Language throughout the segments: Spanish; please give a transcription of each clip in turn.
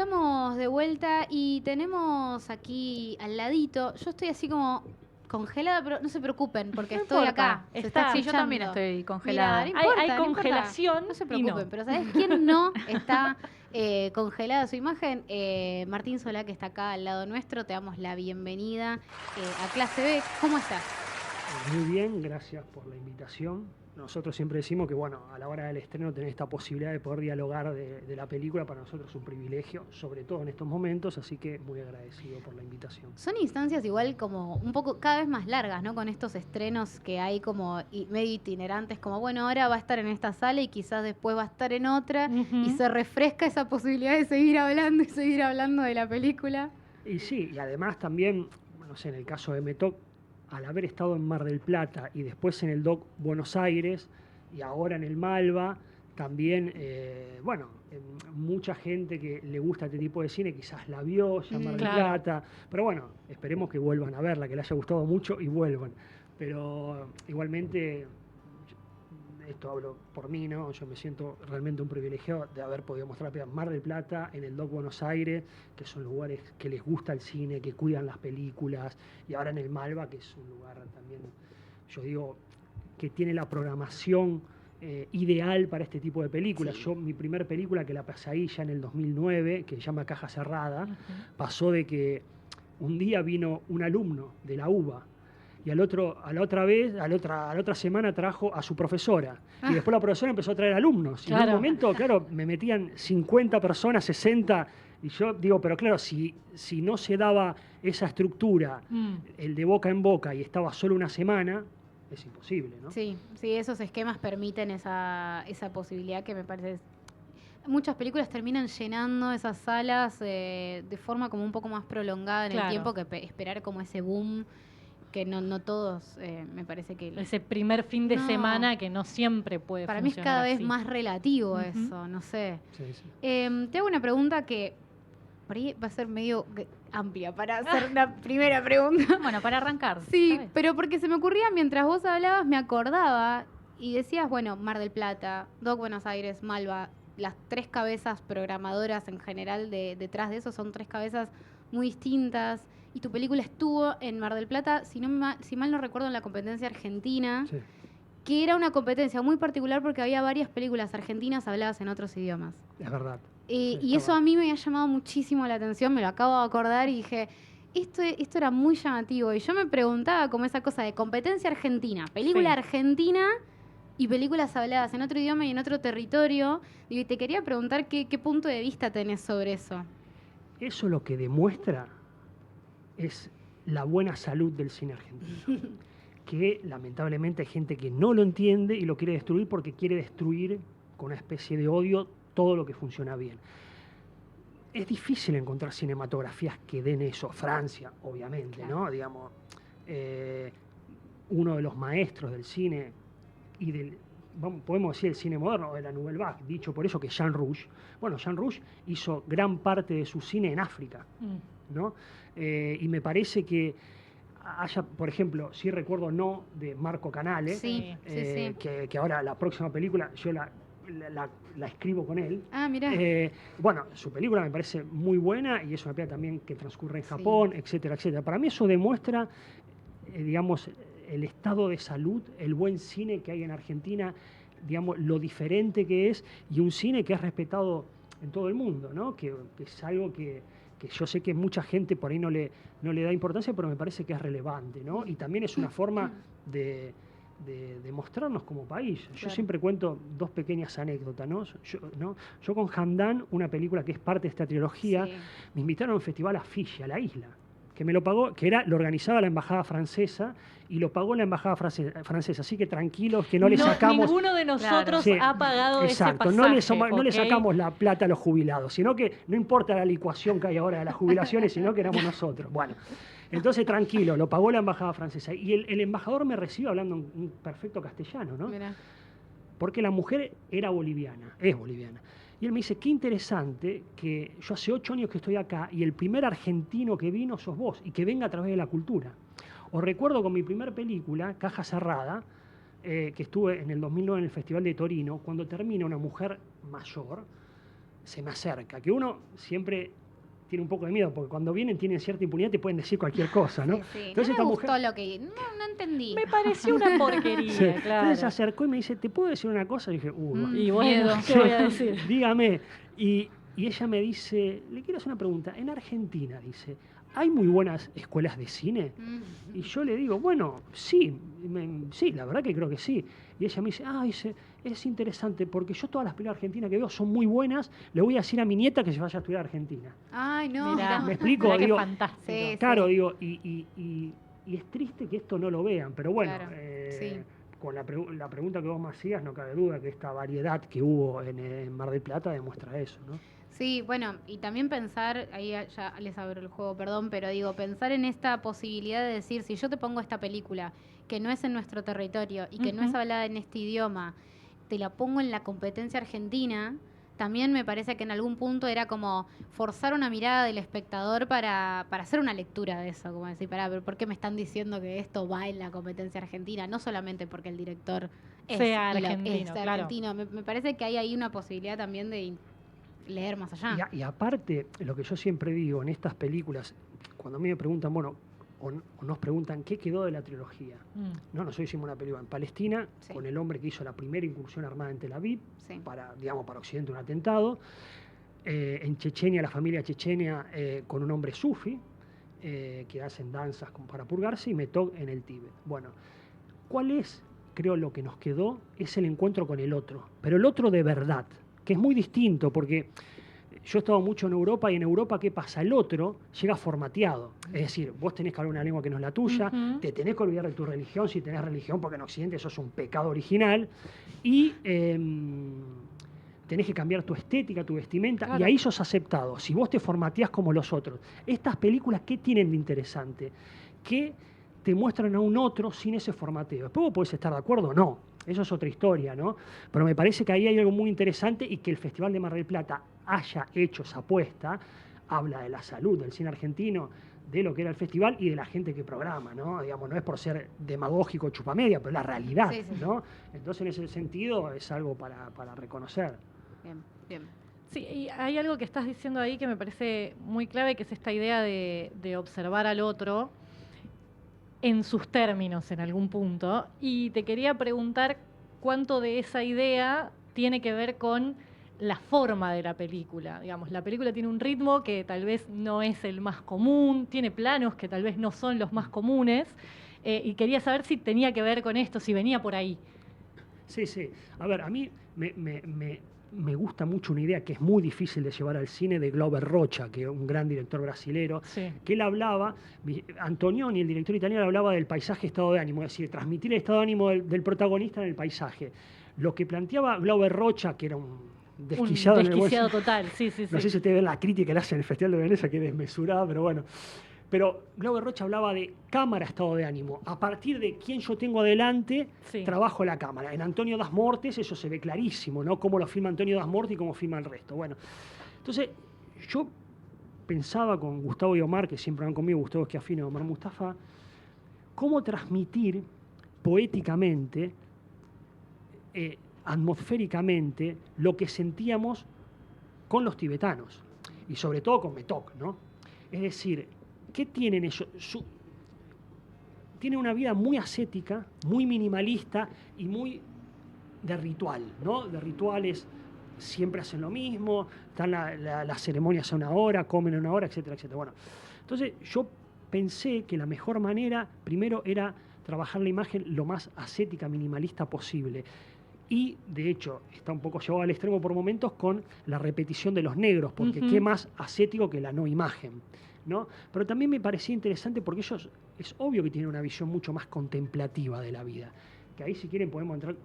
Estamos de vuelta y tenemos aquí al ladito, yo estoy así como congelada, pero no se preocupen porque No estoy importa, acá. Se está sí, yo también escuchando. estoy congelada. Mira, no importa, Hay no importa. congelación No se y preocupen, no. pero ¿sabés quién no está congelada su imagen? Martín Solá, que está acá al lado nuestro, te damos la bienvenida a Clase B. ¿Cómo estás? Muy bien, gracias por la invitación. Nosotros siempre decimos que, bueno, a la hora del estreno tener esta posibilidad de poder dialogar de la película, para nosotros es un privilegio, sobre todo en estos momentos, así que muy agradecido por la invitación. Son instancias igual como un poco cada vez más largas, ¿no? Con estos estrenos que hay como medio itinerantes, como bueno, ahora va a estar en esta sala y quizás después va a estar en otra y se refresca esa posibilidad de seguir hablando y seguir hablando de la película. Y sí, y además también, no sé, en el caso de Metoc, al haber estado en Mar del Plata y después en el DOC Buenos Aires y ahora en el Malva, también, mucha gente que le gusta este tipo de cine quizás la vio ya en Mar del Plata, pero bueno, esperemos que vuelvan a verla, que les haya gustado mucho y vuelvan. Pero igualmente, esto hablo por mí, ¿no? Yo me siento realmente un privilegiado de haber podido mostrar en Mar del Plata, en el DOC Buenos Aires, que son lugares que les gusta el cine, que cuidan las películas, y ahora en el Malva, que es un lugar también, yo digo, que tiene la programación ideal para este tipo de películas. Sí. Yo, mi primer película, que la pasé ahí ya en el 2009, que se llama Caja Cerrada, pasó de que un día vino un alumno de la UBA, y a la otra semana trajo a su profesora. Y después la profesora empezó a traer alumnos. Y en un momento, claro, me metían 50 personas, 60, y yo digo, pero claro, si no se daba esa estructura, el de boca en boca, y estaba solo una semana, es imposible, ¿no? Sí, esos esquemas permiten esa posibilidad que me parece... Muchas películas terminan llenando esas salas de forma como un poco más prolongada en el tiempo que esperar como ese boom que no todos, me parece que... Ese primer fin de semana que no siempre puede para funcionar. Para mí es cada así. vez más relativo eso, no sé. Sí, sí. Te hago una pregunta que por ahí va a ser medio amplia para hacer una primera pregunta. Bueno, para arrancar. Sí, ¿sabes? pero porque se me ocurría mientras vos hablabas, me acordaba y decías, bueno, Mar del Plata, DOC Buenos Aires, Malva, las tres cabezas programadoras en general detrás de eso son tres cabezas muy distintas. Y tu película estuvo en Mar del Plata, si mal no recuerdo, en la competencia argentina, sí, que era una competencia muy particular porque había varias películas argentinas habladas en otros idiomas. Es verdad. Y eso a mí me había llamado muchísimo la atención, me lo acabo de acordar y dije, esto era muy llamativo. Y yo me preguntaba como esa cosa de competencia argentina, película argentina y películas habladas en otro idioma y en otro territorio. Y te quería preguntar qué punto de vista tenés sobre eso. Eso lo que demuestra es la buena salud del cine argentino. Que lamentablemente hay gente que no lo entiende y lo quiere destruir porque quiere destruir con una especie de odio todo lo que funciona bien. Es difícil encontrar cinematografías que den eso. Francia, obviamente, ¿no? Digamos, uno de los maestros del cine y podemos decir el cine moderno, de la Nouvelle Vague, dicho por eso que Jean Rouge. Bueno, Jean Rouge hizo gran parte de su cine en África, ¿no? Y me parece que haya, por ejemplo, sí recuerdo No, de Marco Canale, que ahora la próxima película yo la escribo con él. Ah, mirá. Bueno, su película me parece muy buena y es una película también que transcurre en Japón, etcétera, etcétera. Para mí eso demuestra, digamos, el estado de salud, el buen cine que hay en Argentina, digamos, lo diferente que es, y un cine que es respetado en todo el mundo, ¿no? Que es algo que yo sé que mucha gente por ahí no le da importancia, pero me parece que es relevante, ¿no? Y también es una forma de mostrarnos como país. Yo siempre cuento dos pequeñas anécdotas, ¿no? Yo con Hamdan, una película que es parte de esta trilogía, me invitaron a un festival a Fiji, a la isla, que me lo pagó, lo organizaba la embajada francesa y lo pagó la embajada francesa, así que tranquilos que no le sacamos... Ninguno de nosotros ha pagado ese pasaje. No le sacamos la plata a los jubilados, sino que no importa la licuación que hay ahora de las jubilaciones, sino que éramos nosotros. Bueno, entonces tranquilo, lo pagó la embajada francesa y el embajador me recibe hablando un perfecto castellano, ¿no? Mirá. Porque la mujer era boliviana, es boliviana. Y él me dice, qué interesante que yo hace 8 años que estoy acá y el primer argentino que vino sos vos y que venga a través de la cultura. Os recuerdo con mi primer película, Caja Cerrada, que estuve en el 2009 en el Festival de Torino, cuando termina una mujer mayor, se me acerca, que uno siempre tiene un poco de miedo, porque cuando vienen tienen cierta impunidad, te pueden decir cualquier cosa, ¿no? Sí, sí. Entonces, no me gustó lo que... No entendí. Me pareció una porquería, sí. claro. Entonces se acercó y me dice, ¿te puedo decir una cosa? Y dije, y bueno, ¿qué voy a decir? Dígame. Y ella me dice, le quiero hacer una pregunta. En Argentina, dice, ¿hay muy buenas escuelas de cine? Y yo le digo, bueno, sí, sí, la verdad que creo que sí. Y ella me dice, dice, es interesante porque yo todas las películas argentinas que veo son muy buenas, le voy a decir a mi nieta que se vaya a estudiar a Argentina. Ay, no. Mirá, ¿Me explico? mirá, digo, qué fantástico. Sí, claro, sí. digo, y es triste que esto no lo vean, pero bueno, Claro, sí. con la pregunta que vos me hacías, no cabe duda que esta variedad que hubo en Mar del Plata demuestra eso, ¿no? Sí, bueno, y también pensar, ahí ya les abro el juego, perdón, pero digo, pensar en esta posibilidad de decir, si yo te pongo esta película que no es en nuestro territorio y que no es hablada en este idioma, te la pongo en la competencia argentina, también me parece que en algún punto era como forzar una mirada del espectador para hacer una lectura de eso, como decir, pero ¿por qué me están diciendo que esto va en la competencia argentina? No solamente porque el director sea argentino, claro. argentino. Me parece que hay ahí una posibilidad también de leer más allá. Y aparte, lo que yo siempre digo en estas películas, cuando a mí me preguntan, bueno, o nos preguntan qué quedó de la trilogía. Nosotros hicimos una película en Palestina, con el hombre que hizo la primera incursión armada en Tel Aviv, para Occidente un atentado. En Chechenia, la familia chechenia, con un hombre sufi, que hacen danzas para purgarse, y Metok en el Tíbet. Bueno, ¿cuál es, creo, lo que nos quedó? Es el encuentro con el otro, pero el otro de verdad, que es muy distinto, porque yo he estado mucho en Europa, y en Europa, ¿qué pasa? El otro llega formateado. Es decir, vos tenés que hablar una lengua que no es la tuya, te tenés que olvidar de tu religión, si tenés religión, porque en Occidente eso es un pecado original, y tenés que cambiar tu estética, tu vestimenta, claro, y ahí sos aceptado. Si vos te formateás como los otros. Estas películas, ¿qué tienen de interesante? Que te muestran a un otro sin ese formateo. Después vos podés estar de acuerdo o no. Eso es otra historia, ¿no? Pero me parece que ahí hay algo muy interesante, y que el Festival de Mar del Plata haya hecho esa apuesta, habla de la salud del cine argentino, de lo que era el festival y de la gente que programa, ¿no? Digamos, no es por ser demagógico chupamedia, pero es la realidad, ¿no? Entonces, en ese sentido, es algo para reconocer. Bien, bien. Sí, y hay algo que estás diciendo ahí que me parece muy clave, que es esta idea de observar al otro en sus términos en algún punto, y te quería preguntar cuánto de esa idea tiene que ver con la forma de la película. Digamos, la película tiene un ritmo que tal vez no es el más común, tiene planos que tal vez no son los más comunes, y quería saber si tenía que ver con esto, si venía por ahí. Sí, sí. A ver, a mí me gusta mucho una idea que es muy difícil de llevar al cine, de Glauber Rocha, que es un gran director brasilero, que él hablaba, Antonioni, el director italiano, hablaba del paisaje estado de ánimo, es decir, transmitir el estado de ánimo del protagonista en el paisaje. Lo que planteaba Glauber Rocha, que era un desquiciado, total, sí. No sé si ustedes ven la crítica que le hace en el Festival de Venecia, que es desmesurada, pero bueno. Pero Glauber Rocha hablaba de cámara estado de ánimo. A partir de quién yo tengo adelante, trabajo la cámara. En Antonio Das Mortes eso se ve clarísimo, ¿no? Cómo lo filma Antonio Das Mortes y cómo filma el resto. Bueno, entonces yo pensaba con Gustavo y Omar, que siempre van conmigo, Gustavo Schiaffino y Omar Mustafa, cómo transmitir poéticamente, atmosféricamente, lo que sentíamos con los tibetanos, y sobre todo con Metok, ¿no? Es decir, ¿qué tienen ellos? Tienen una vida muy ascética, muy minimalista y muy de ritual, ¿no? De rituales, siempre hacen lo mismo, están las ceremonias a una hora, comen a una hora, etcétera, etcétera. Bueno, entonces yo pensé que la mejor manera, primero, era trabajar la imagen lo más ascética, minimalista posible. Y, de hecho, está un poco llevado al extremo por momentos con la repetición de los negros, porque qué más ascético que la no imagen, ¿no? Pero también me parecía interesante porque ellos, es obvio que tienen una visión mucho más contemplativa de la vida, que ahí, si quieren, podemos entrar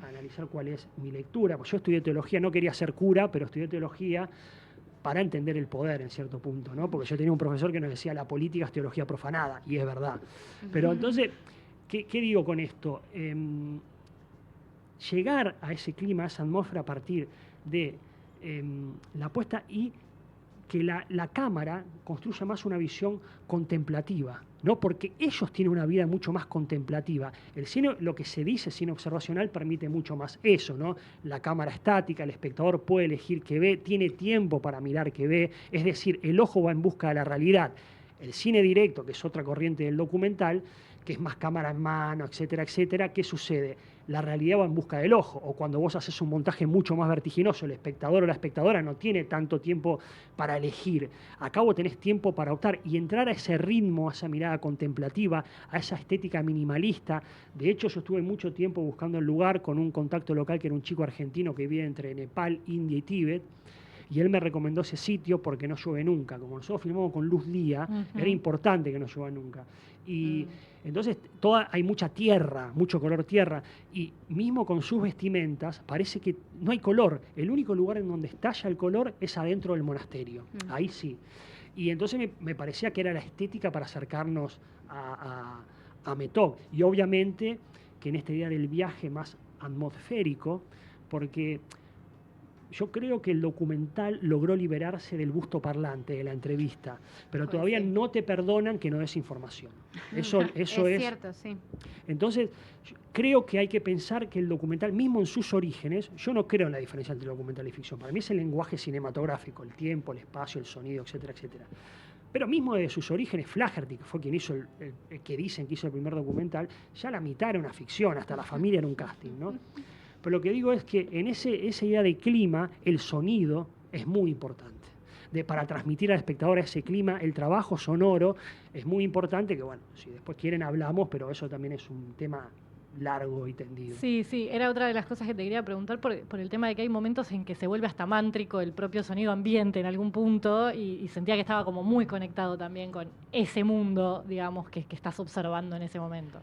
a analizar cuál es mi lectura. Pues yo estudié teología, no quería ser cura, pero estudié teología para entender el poder en cierto punto, ¿no? Porque yo tenía un profesor que nos decía la política es teología profanada, y es verdad. Pero entonces, ¿qué digo con esto? Llegar a ese clima, a esa atmósfera, a partir de la apuesta y que la cámara construya más una visión contemplativa, ¿no? Porque ellos tienen una vida mucho más contemplativa. El cine, lo que se dice cine observacional, permite mucho más eso, ¿no? La cámara estática, el espectador puede elegir qué ve, tiene tiempo para mirar qué ve, es decir, el ojo va en busca de la realidad. El cine directo, que es otra corriente del documental, que es más cámara en mano, etcétera, etcétera, ¿qué sucede? La realidad va en busca del ojo, o cuando vos haces un montaje mucho más vertiginoso, el espectador o la espectadora no tiene tanto tiempo para elegir. Acá vos tenés tiempo para optar y entrar a ese ritmo, a esa mirada contemplativa, a esa estética minimalista. De hecho, yo estuve mucho tiempo buscando el lugar con un contacto local que era un chico argentino que vive entre Nepal, India y Tíbet. Y él me recomendó ese sitio porque no llueve nunca. Como nosotros filmamos con luz día, era importante que no llueva nunca. Y entonces hay mucha tierra, mucho color tierra. Y mismo con sus vestimentas, parece que no hay color. El único lugar en donde estalla el color es adentro del monasterio. Ahí sí. Y entonces me parecía que era la estética para acercarnos a Metov. Y obviamente que en este día del viaje más atmosférico, porque yo creo que el documental logró liberarse del busto parlante de la entrevista, pero todavía no te perdonan que no des información. Eso es cierto, sí. Entonces, creo que hay que pensar que el documental, mismo en sus orígenes, yo no creo en la diferencia entre documental y ficción. Para mí es el lenguaje cinematográfico, el tiempo, el espacio, el sonido, etcétera, etcétera. Pero mismo de sus orígenes, Flaherty, que fue quien hizo el que dicen que hizo el primer documental, ya la mitad era una ficción, hasta la familia era un casting, ¿no? Pero lo que digo es que en esa idea de clima, el sonido es muy importante. Para transmitir al espectador ese clima, el trabajo sonoro es muy importante, que bueno, si después quieren hablamos, pero eso también es un tema largo y tendido. Sí, era otra de las cosas que te quería preguntar por el tema de que hay momentos en que se vuelve hasta mántrico el propio sonido ambiente en algún punto y sentía que estaba como muy conectado también con ese mundo, digamos, que estás observando en ese momento.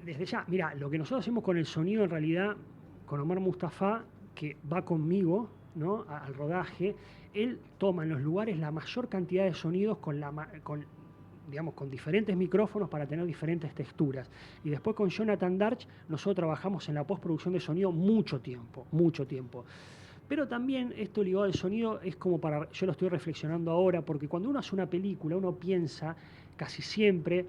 Desde ya, mira, lo que nosotros hacemos con el sonido en realidad, con Omar Mustafa, que va conmigo, ¿no?, al rodaje, él toma en los lugares la mayor cantidad de sonidos con diferentes micrófonos para tener diferentes texturas. Y después con Jonathan Darch nosotros trabajamos en la postproducción de sonido mucho tiempo. Pero también esto ligado al sonido es como yo lo estoy reflexionando ahora, porque cuando uno hace una película, uno piensa casi siempre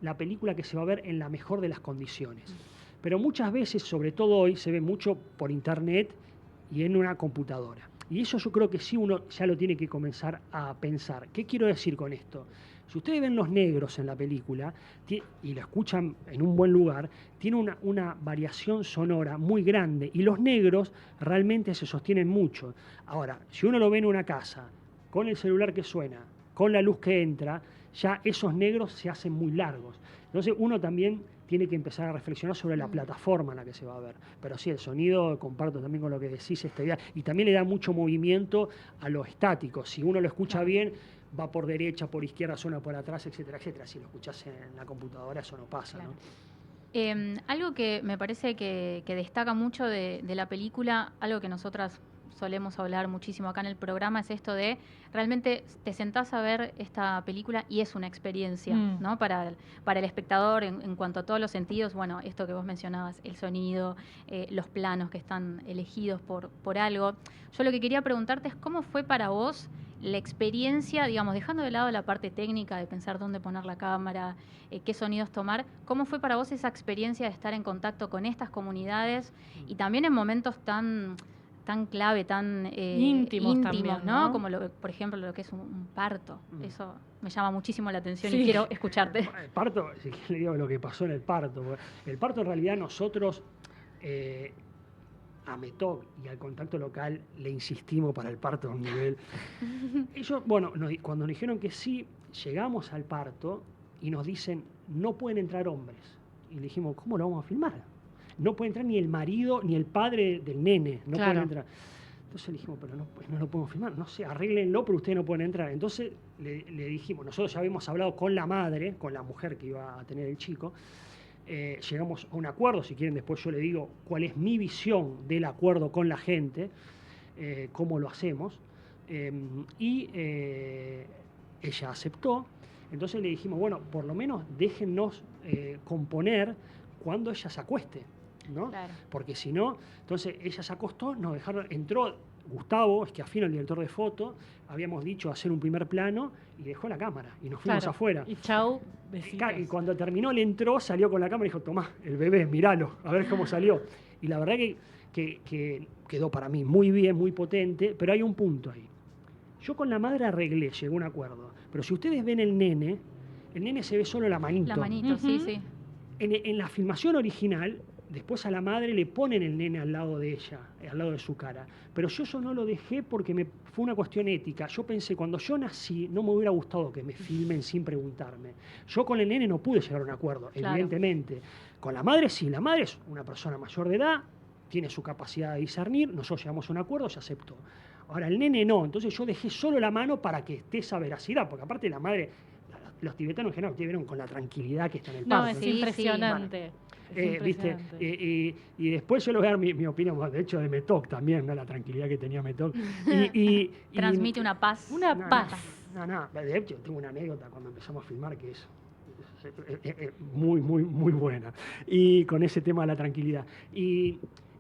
la película que se va a ver en la mejor de las condiciones. Pero muchas veces, sobre todo hoy, se ve mucho por internet y en una computadora. Y eso yo creo que sí uno ya lo tiene que comenzar a pensar. ¿Qué quiero decir con esto? Si ustedes ven los negros en la película y lo escuchan en un buen lugar, tiene una variación sonora muy grande y los negros realmente se sostienen mucho. Ahora, si uno lo ve en una casa, con el celular que suena, con la luz que entra, ya esos negros se hacen muy largos. Entonces uno también tiene que empezar a reflexionar sobre la plataforma en la que se va a ver. Pero sí, el sonido, comparto también con lo que decís, esta idea, y también le da mucho movimiento a lo estático. Si uno lo escucha bien, va por derecha, por izquierda, suena por atrás, etcétera, etcétera. Si lo escuchás en la computadora, eso no pasa, Claro. ¿no? Algo que me parece que destaca mucho de la película, algo que nosotras solemos hablar muchísimo acá en el programa, es esto de realmente te sentás a ver esta película y es una experiencia, ¿no? Para el espectador en cuanto a todos los sentidos. Bueno, esto que vos mencionabas, el sonido, los planos que están elegidos por algo. Yo lo que quería preguntarte es cómo fue para vos la experiencia, digamos, dejando de lado la parte técnica de pensar dónde poner la cámara, qué sonidos tomar, ¿cómo fue para vos esa experiencia de estar en contacto con estas comunidades y también en momentos tan clave, tan íntimos también, ¿no? Como por ejemplo lo que es un parto? Eso me llama muchísimo la atención Sí. y quiero escucharte. El parto, si quieres le digo lo que pasó en el parto. El parto en realidad nosotros a Metov y al contacto local le insistimos para el parto a un nivel. Ellos, bueno, cuando nos dijeron que sí, llegamos al parto y nos dicen, no pueden entrar hombres. Y le dijimos, ¿cómo lo vamos a filmar? No puede entrar ni el marido ni el padre del nene, no pueden entrar. Entonces le dijimos, pero no lo podemos filmar, no sé, arréglenlo, pero ustedes no pueden entrar. Entonces le dijimos, nosotros ya habíamos hablado con la madre, con la mujer que iba a tener el chico, llegamos a un acuerdo, si quieren después yo le digo cuál es mi visión del acuerdo con la gente, cómo lo hacemos, y ella aceptó. Entonces le dijimos, bueno, por lo menos déjennos componer cuando ella se acueste, ¿no? Claro. Porque si no, entonces ella se acostó, nos dejaron, entró Gustavo Schiaffino, el director de foto, habíamos dicho hacer un primer plano y dejó la cámara y nos fuimos afuera. Y chau, besitos. Y cuando terminó, él entró, salió con la cámara y dijo, tomá, el bebé, míralo, a ver cómo salió. Y la verdad que quedó para mí muy bien, muy potente, pero hay un punto ahí. Yo con la madre arreglé, llegó a un acuerdo. Pero si ustedes ven el nene se ve solo la manito. La manito, sí, sí. En la filmación original, después a la madre le ponen el nene al lado de ella, al lado de su cara. Pero yo eso no lo dejé porque fue una cuestión ética. Yo pensé, cuando yo nací, no me hubiera gustado que me filmen sin preguntarme. Yo con el nene no pude llegar a un acuerdo, Claro. evidentemente. Con la madre sí, la madre es una persona mayor de edad, tiene su capacidad de discernir, nosotros llegamos a un acuerdo, se aceptó. Ahora, el nene no, entonces yo dejé solo la mano para que esté esa veracidad, porque aparte la madre, los tibetanos en general, ustedes vieron con la tranquilidad que está en el No, parto. es Sí, sí. impresionante. Es ¿Viste? impresionante. Y después yo les voy a dar mi opinión, de hecho, de Metok también, ¿no? La tranquilidad que tenía Metok. Transmite una paz. Una No, paz. No, de hecho, tengo una anécdota cuando empezamos a filmar que es muy, muy, muy buena. Y con ese tema de la tranquilidad.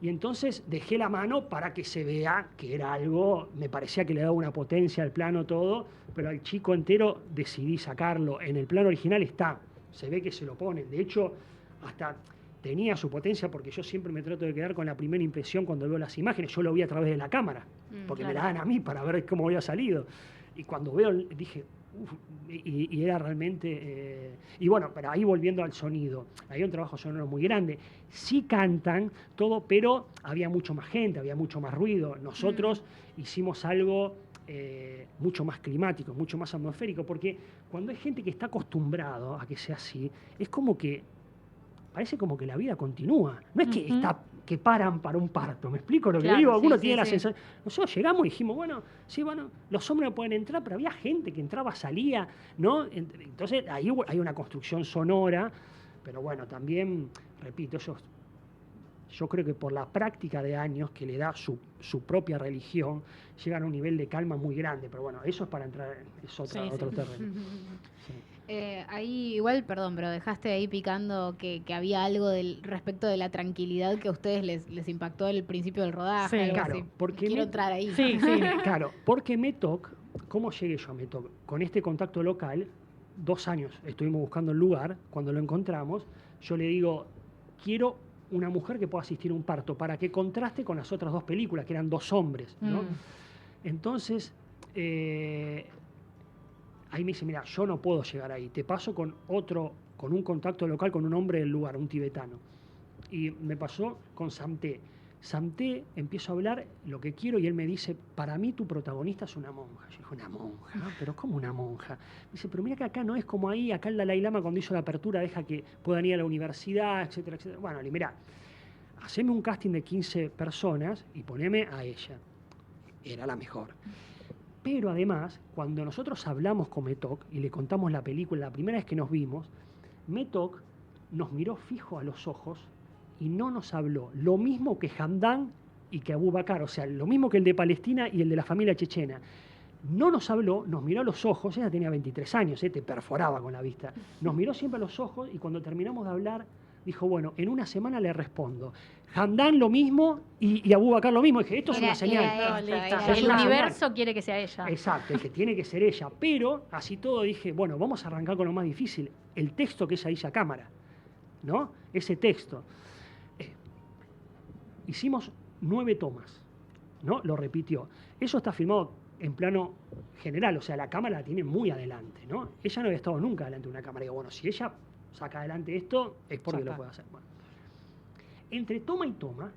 Y entonces dejé la mano para que se vea que era algo, me parecía que le daba una potencia al plano todo, pero al chico entero decidí sacarlo. En el plano original está, se ve que se lo ponen. De hecho, hasta tenía su potencia porque yo siempre me trato de quedar con la primera impresión cuando veo las imágenes. Yo lo vi a través de la cámara, porque me la claro. dan a mí para ver cómo había salido. Y cuando veo, dije, uf, y era realmente... y bueno, pero ahí volviendo al sonido, hay un trabajo sonoro muy grande. Sí cantan todo, pero había mucho más gente, había mucho más ruido. Nosotros hicimos algo mucho más climático, mucho más atmosférico, porque cuando hay gente que está acostumbrado a que sea así, es como que parece como que la vida continúa. No es que que paran para un parto, ¿me explico lo que Claro, digo? Alguno sí, tiene sí, la sí. sensación. Nosotros llegamos y dijimos, bueno, los hombres no pueden entrar, pero había gente que entraba, salía, ¿no? Entonces ahí hay una construcción sonora, pero bueno, también, repito, yo creo que por la práctica de años que le da su propia religión, llegan a un nivel de calma muy grande. Pero bueno, eso es para entrar, es otro terreno. Sí. Ahí igual, perdón, pero dejaste ahí picando que había algo respecto de la tranquilidad que a ustedes les impactó al principio del rodaje. Sí, algo claro, así. porque Quiero entrar ahí. Sí, sí. Claro, porque Metok, ¿cómo llegué yo a Metok? Con este contacto local, 2 años estuvimos buscando el lugar, cuando lo encontramos, yo le digo, quiero una mujer que pueda asistir a un parto, para que contraste con las otras 2 películas, que eran 2 hombres, ¿no? Entonces, ahí me dice, mira, yo no puedo llegar ahí, te paso con un contacto local, con un hombre del lugar, un tibetano. Y me pasó con Samté. Samté, empiezo a hablar lo que quiero y él me dice, para mí tu protagonista es una monja. Yo dije, ¿una monja? Pero ¿cómo una monja? Me dice, pero mira que acá no es como ahí, acá el Dalai Lama cuando hizo la apertura deja que puedan ir a la universidad, etcétera, etcétera. Bueno, le mirá, haceme un casting de 15 personas y poneme a ella. Era la mejor. Pero además, cuando nosotros hablamos con Metok y le contamos la película, la primera vez que nos vimos, Metok nos miró fijo a los ojos y no nos habló. Lo mismo que Hamdan y que Abu Bakr, o sea, lo mismo que el de Palestina y el de la familia chechena. No nos habló, nos miró a los ojos, ella tenía 23 años, te perforaba con la vista. Nos miró siempre a los ojos y cuando terminamos de hablar, dijo, bueno, en una semana le respondo. Hamdan lo mismo y Abu Bakr lo mismo. Dije, esto es una señal. Es El una universo señal. quiere que sea ella. Exacto, es que tiene que ser ella. Pero, así todo, dije, bueno, vamos a arrancar con lo más difícil. El texto que ella dice a cámara, ¿no? Ese texto. Hicimos 9 tomas, ¿no? Lo repitió. Eso está filmado en plano general, o sea, la cámara la tiene muy adelante, ¿no? Ella no había estado nunca delante de una cámara. Digo, bueno, si ella saca adelante esto, es porque lo puede hacer. Bueno. Entre toma y toma,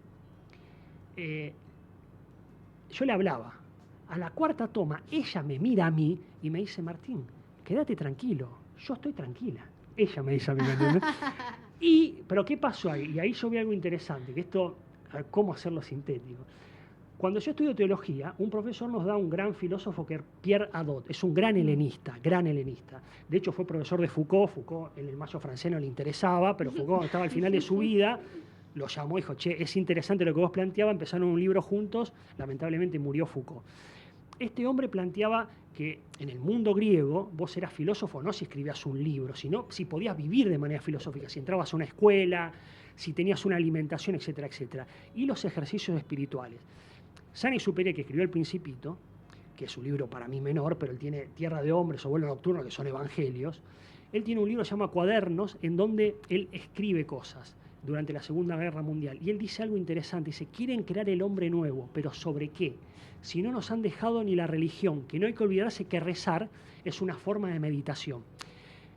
yo le hablaba. A la 4ª toma, ella me mira a mí y me dice, Martín, quédate tranquilo, yo estoy tranquila. Ella me dice a mí, ¿me entiendes? Pero ¿qué pasó ahí? Y ahí yo vi algo interesante, que esto, a ver, cómo hacerlo sintético. Cuando yo estudio teología, un profesor nos da un gran filósofo que es Pierre Hadot, es un gran helenista, gran helenista. De hecho, fue profesor de Foucault. Foucault en el Mayo francés no le interesaba, pero Foucault, cuando estaba al final de su vida, lo llamó y dijo, che, es interesante lo que vos planteabas, empezaron un libro juntos, lamentablemente murió Foucault. Este hombre planteaba que en el mundo griego vos eras filósofo no si escribías un libro, sino si podías vivir de manera filosófica, si entrabas a una escuela, si tenías una alimentación, etcétera, etcétera. Y los ejercicios espirituales. Saint Exupéry, que escribió El Principito, que es un libro para mí menor, pero él tiene Tierra de Hombres o Vuelo Nocturno, que son evangelios. Él tiene un libro que se llama Cuadernos, en donde él escribe cosas durante la Segunda Guerra Mundial. Y él dice algo interesante, dice, quieren crear el hombre nuevo, pero ¿sobre qué? Si no nos han dejado ni la religión, que no hay que olvidarse que rezar es una forma de meditación.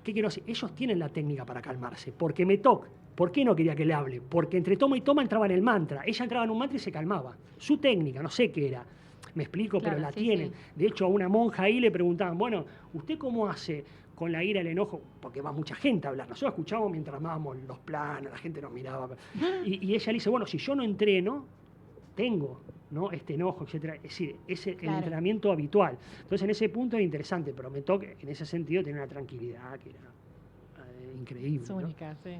¿Qué quiero decir? Ellos tienen la técnica para calmarse, porque Métoc, ¿por qué no quería que le hable? Porque entre toma y toma entraba en el mantra. Ella entraba en un mantra y se calmaba. Su técnica, no sé qué era. Me explico, Claro, pero la sí, tienen. sí. De hecho, a una monja ahí le preguntaban, bueno, ¿usted cómo hace con la ira, el enojo? Porque va mucha gente a hablar. Nosotros escuchábamos mientras armábamos los planos, la gente nos miraba. Y ella le dice, bueno, si yo no entreno, tengo, ¿no?, este enojo, etcétera. Es decir, es el Claro. entrenamiento habitual. Entonces, en ese punto es interesante, pero me toca, en ese sentido, tener una tranquilidad que era increíble. Es ¿no? única, sí.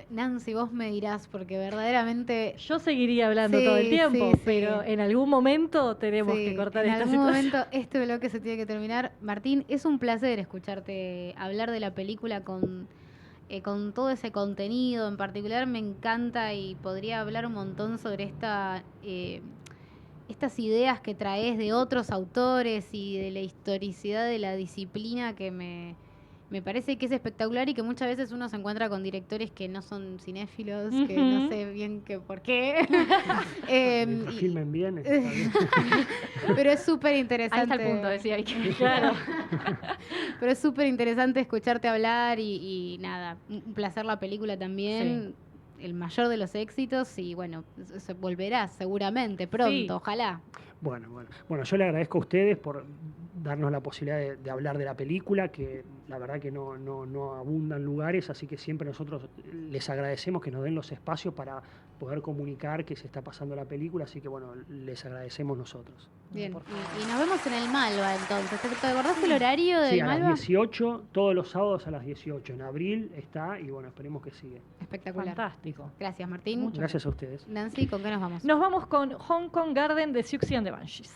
Nancy, vos me dirás, porque verdaderamente... Yo seguiría hablando Sí, todo el tiempo, sí, sí. pero en algún momento tenemos Sí, que cortar en esta algún situación. momento este bloque se tiene que terminar. Martín, es un placer escucharte hablar de la película con todo ese contenido. En particular me encanta y podría hablar un montón sobre estas ideas que traes de otros autores y de la historicidad de la disciplina que me parece que es espectacular y que muchas veces uno se encuentra con directores que no son cinéfilos, que no Ujú. sé bien que por qué. Mientras Y- filmen bien, está bien. pero es súper interesante. Ahí está el punto, decía. Hay que... Claro. Pero es súper interesante escucharte hablar y nada, un placer la película también. El mayor de los éxitos y bueno, se volverá seguramente pronto, Sí. ojalá. Bueno, yo le agradezco a ustedes por darnos la posibilidad de hablar de la película, que la verdad que no abundan lugares, así que siempre nosotros les agradecemos que nos den los espacios para poder comunicar que se está pasando la película, así que bueno, les agradecemos nosotros. Bien, por favor. y nos vemos en el Malva entonces. ¿Te acordás el horario del Sí, a las Malva? 18, todos los sábados a las 18, en abril está y bueno, esperemos que siga. Espectacular. Fantástico. Gracias, Martín. Muchas Gracias a ustedes. Nancy, ¿con qué nos vamos? Nos vamos con Hong Kong Garden de Siouxsie and the Banshees.